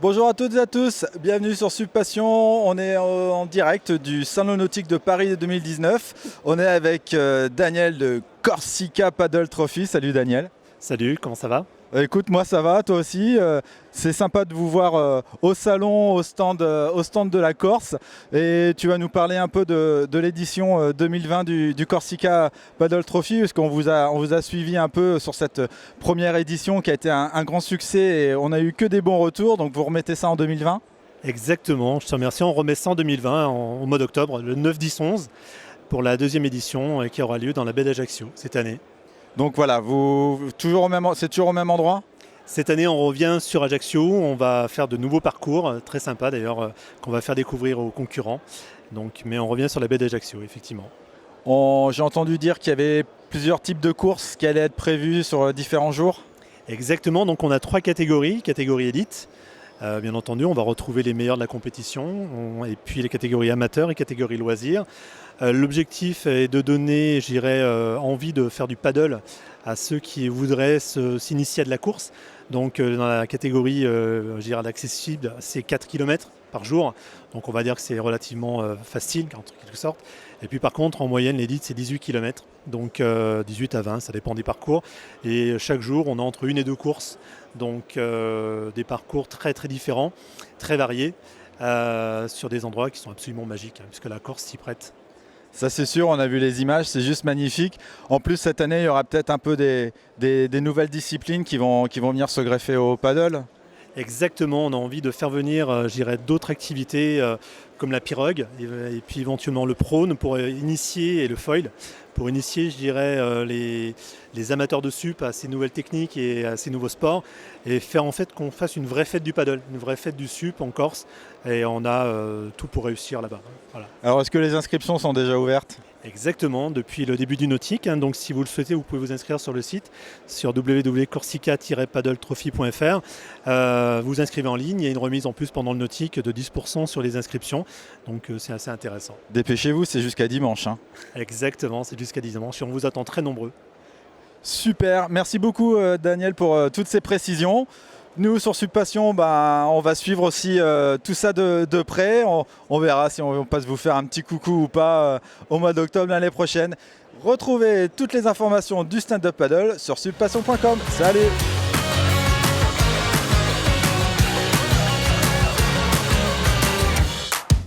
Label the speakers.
Speaker 1: Bonjour à toutes et à tous, bienvenue sur Subpassion. On est en direct du Salon Nautique de Paris 2019. On est avec Daniel de Corsica Paddle Trophy. Salut Daniel.
Speaker 2: Salut, comment ça va?
Speaker 1: Écoute, moi ça va, toi aussi. C'est sympa de vous voir au salon, au stand de la Corse. Et tu vas nous parler un peu de l'édition 2020 du Corsica Paddle Trophy, parce on vous a suivi un peu sur cette première édition qui a été un grand succès et on n'a eu que des bons retours. Donc vous remettez ça en 2020?
Speaker 2: Exactement, je te remercie. On remet ça en 2020, au mois d'octobre, le 9, 10, 11, pour la deuxième édition qui aura lieu dans la baie d'Ajaccio cette année.
Speaker 1: Donc voilà, c'est toujours au même endroit?
Speaker 2: Cette année, on revient sur Ajaccio. On va faire de nouveaux parcours, très sympas d'ailleurs, qu'on va faire découvrir aux concurrents. Mais on revient sur la baie d'Ajaccio, effectivement.
Speaker 1: J'ai entendu dire qu'il y avait plusieurs types de courses qui allaient être prévues sur différents jours.
Speaker 2: Exactement, donc on a 3 catégories. Catégorie élite, bien entendu, on va retrouver les meilleurs de la compétition, et puis les catégories amateurs et catégories loisirs. L'objectif est de donner, je dirais, envie de faire du paddle à ceux qui voudraient s'initier à de la course. Donc dans la catégorie, je dirais, accessible, c'est 4 km par jour. Donc on va dire que c'est relativement facile, en quelque sorte. Et puis par contre, en moyenne, l'élite, c'est 18 km. Donc 18 à 20, ça dépend des parcours. Et chaque jour, on a entre 1 et 2 courses. Donc des parcours très très différents, très variés, sur des endroits qui sont absolument magiques, puisque la Corse s'y prête.
Speaker 1: Ça c'est sûr, on a vu les images, c'est juste magnifique. En plus cette année, il y aura peut-être un peu des nouvelles disciplines qui vont venir se greffer au paddle.
Speaker 2: Exactement, on a envie de faire venir, je dirais, d'autres activités comme la pirogue et puis éventuellement le prône pour initier, et le foil, pour initier, je dirais, les amateurs de sup à ces nouvelles techniques et à ces nouveaux sports, et faire en fait qu'on fasse une vraie fête du paddle, une vraie fête du sup en Corse, et on a tout pour réussir là-bas. Voilà.
Speaker 1: Alors est-ce que les inscriptions sont déjà ouvertes?
Speaker 2: Exactement, depuis le début du nautique. Donc si vous le souhaitez, vous pouvez vous inscrire sur le site, sur www.corsica-paddletrophy.fr. Vous inscrivez en ligne, il y a une remise en plus pendant le nautique de 10% sur les inscriptions. Donc c'est assez intéressant.
Speaker 1: Dépêchez-vous, c'est jusqu'à dimanche.
Speaker 2: Exactement, c'est jusqu'à dimanche et on vous attend très nombreux.
Speaker 1: Super, merci beaucoup Daniel pour toutes ces précisions. Nous sur Subpassion, on va suivre aussi tout ça de près. On verra si on passe vous faire un petit coucou ou pas au mois d'octobre l'année prochaine. Retrouvez toutes les informations du stand-up paddle sur subpassion.com. Salut!